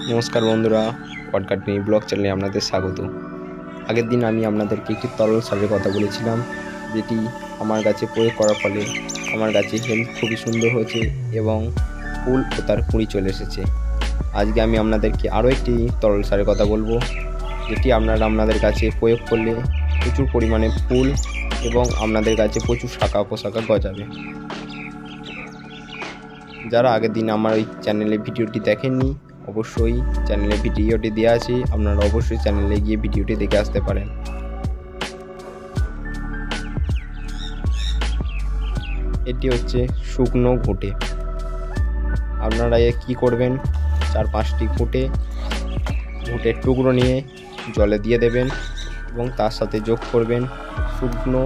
নমস্কার বন্ধুরা, podcast mini blog চ্যানেলে আপনাদের স্বাগত। আগের দিন আমি আপনাদেরকে একটি তরল সারের কথা বলেছিলাম, যেটি আমার গাছে প্রয়োগ করার ফলে আমার গাছে হেলথ খুবই সুন্দর হয়েছে এবং ফুল ও তার কুঁড়ি চলে এসেছে। আজকে আমি আপনাদেরকে আরও একটি তরল সারের কথা বলবো, যেটি আপনাদের গাছে প্রয়োগ করলে প্রচুর পরিমাণে ফুল এবং আপনাদের গাছে প্রচুর শাখা পোশাখা গজাবে। যারা আগের দিন আমার ওই চ্যানেলে ভিডিওটি দেখেননি, অবশ্যই চ্যানেলে ভিডিওটি দেওয়া আছে, আপনারা অবশ্যই চ্যানেলে গিয়ে ভিডিওটি দেখে আসতে পারেন। এটি হচ্ছে শুকনো ঘুঁটে। আপনারা কি করবেন, 4-5টি ঘুঁটের টুকরো নিয়ে জলে দিয়ে দেবেন এবং তার সাথে যোগ করবেন শুকনো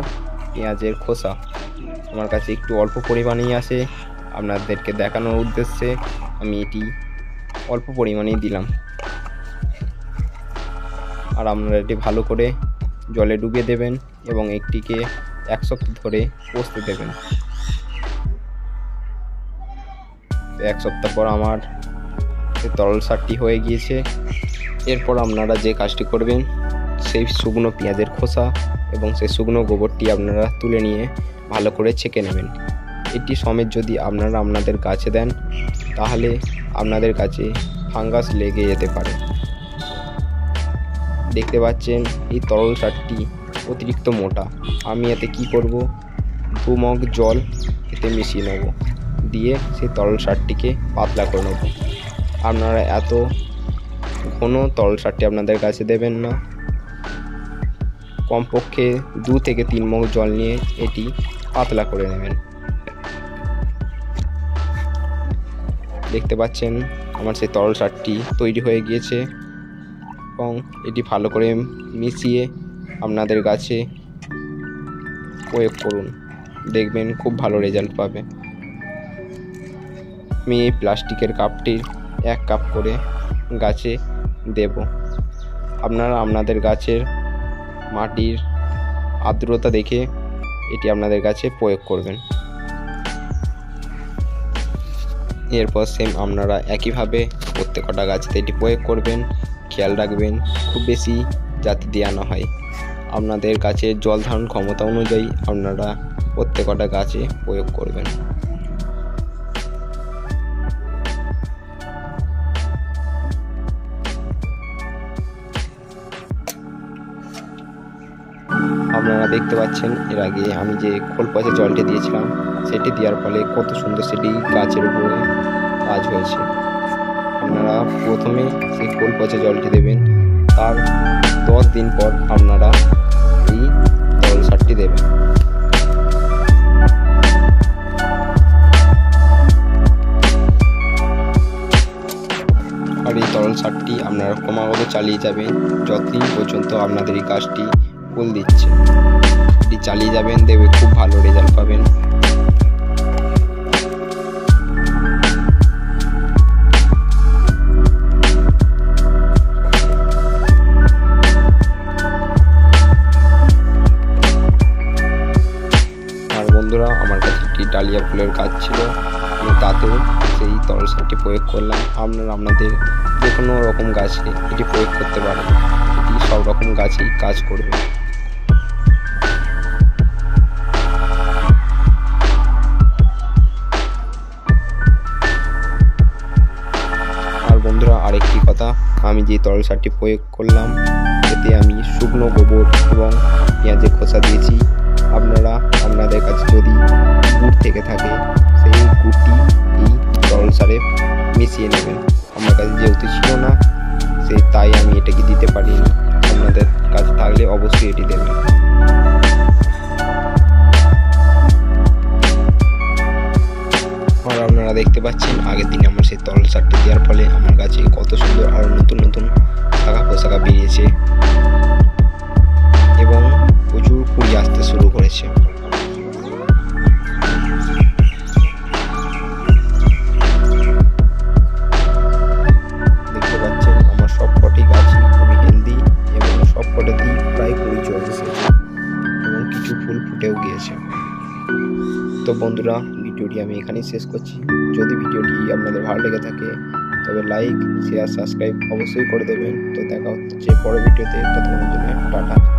পেঁয়াজের খোসা। আমার কাছে একটু অল্প পরিমাণেই আছে, আপনাদেরকে দেখানোর উদ্দেশ্যে আমি এটি অল্প পরিমাণেই দিলাম। আর আপনারা এটি ভালো করে জলে ডুবিয়ে দেবেন এবং একটিকে 1 সপ্তাহ ধরে পচতে দেবেন। 1 সপ্তাহ পর আমার তরল সারটি হয়ে গিয়েছে। এরপর আপনারা যে কাজটি করবেন, সেই শুকনো পেঁয়াজের খোসা এবং সেই শুকনো গোবরটি আপনারা তুলে নিয়ে ভালো করে ছেঁকে নেবেন। এটি সমেত যদি আপনারা আপনাদের গাছে দেন, তাহলে আপনাদের গাছে ফাঙ্গাস লেগে যেতে পারে। দেখতে পাচ্ছেন এই তরল সারটি অতিরিক্ত মোটা। আমি এতে কি করব, 2 মগ জল এতে মিশিয়ে নেব, দিয়ে সেই তরল সারটিকে পাতলা করে নেব। আপনারা এত ঘন তরল সারটি আপনাদের গাছে দেবেন না, কমপক্ষে 2 থেকে 3 মগ জল নিয়ে এটি পাতলা করে নেবেন। দেখতে পাচ্ছেন আমার সেই তরল সারটি তৈরি হয়ে গিয়েছে এবং এটি ভালো করে মিশিয়ে আপনাদের গাছে প্রয়োগ করুন, দেখবেন খুব ভালো রেজাল্ট পাবে। আমি এই প্লাস্টিকের কাপটির 1 কাপ করে গাছে দেব। আপনারা আপনাদের গাছের মাটির আর্দ্রতা দেখে এটি আপনাদের গাছে প্রয়োগ করবেন। এরপর সেম আপনারা একইভাবে প্রত্যেকটা গাছেতে এটি প্রয়োগ করবেন। খেয়াল রাখবেন খুব বেশি যাতে দেওয়া না হয়। আপনাদের গাছের জল ধারণ ক্ষমতা অনুযায়ী আপনারা প্রত্যেকটা গাছে প্রয়োগ করবেন। আপনারা দেখতে পাচ্ছেন এর আগে আমি যে খোল পচা জলটি দিয়েছিলাম, সেটি দেওয়ার ফলে কত সুন্দর সেটি গাছের উপরে কাজ হয়েছে। আপনারা প্রথমে সেই খোল পচা জলটি দেবেন, তার 10 দিন পর আপনারা এই তরল সারটি দেবেন। আর এই তরল সারটি আপনারা ক্রমাগত চালিয়ে যাবেন যতদিন পর্যন্ত আপনাদের এই গাছটি ফুল দিচ্ছে। এটি চালিয়ে যাবেন, দেখবে খুব ভালো রেজাল্ট পাবেন। আর বন্ধুরা, আমার কাছে একটি ডালিয়া ফুলের গাছ ছিল, আমি তাতেও সেই তরল সারটি প্রয়োগ করলাম। আপনারা আপনাদের যে কোনো রকম গাছে এটি প্রয়োগ করতে পারেন, এটি সব রকম গাছেই কাজ করবে। বন্ধুরা, আরেকটি কথা, আমি যে তরল সারটি প্রয়োগ করলাম এতে আমি শুকনো গোবর এবং পেঁয়াজের খোসা দিয়েছি। আপনারা আপনাদের কাছে যদি গুড় থেকে থাকে, সেই গুড়টি এই তরল সারে মিশিয়ে নেবেন। আমার কাছে যেহেতু ছিল না, তাই আমি এটাকে দিতে পারিনি। আপনাদের কাছে থাকলে অবশ্যই এটি দেবেন। আর আপনারা দেখতে পাচ্ছেন আগের দিনে আমার সেই তরল সারটি দেওয়ার ফলে আমার গাছে কত সুন্দর আরও নতুন নতুন শাখা পোশাখা বেরিয়েছে এবং প্রচুর কুঁড়ি আসতে শুরু করেছে। দেখতে পাচ্ছেন আমার সবকটি গাছই খুবই হেলদি এবং সবকটাতেই প্রায় কুঁড়ি চলে এসেছে এবং কিছু ফুল ফুটেও গিয়েছে। তো বন্ধুরা, ভিডিওটি আমি এখানেই শেষ করছি। যদি ভিডিওটি আপনাদের ভালো লেগে থাকে, তো তবে লাইক শেয়ার সাবস্ক্রাইব অবশ্যই করে দেবেন। তো দেখা হচ্ছে পরের ভিডিওতে, ততক্ষণের জন্য টাটা।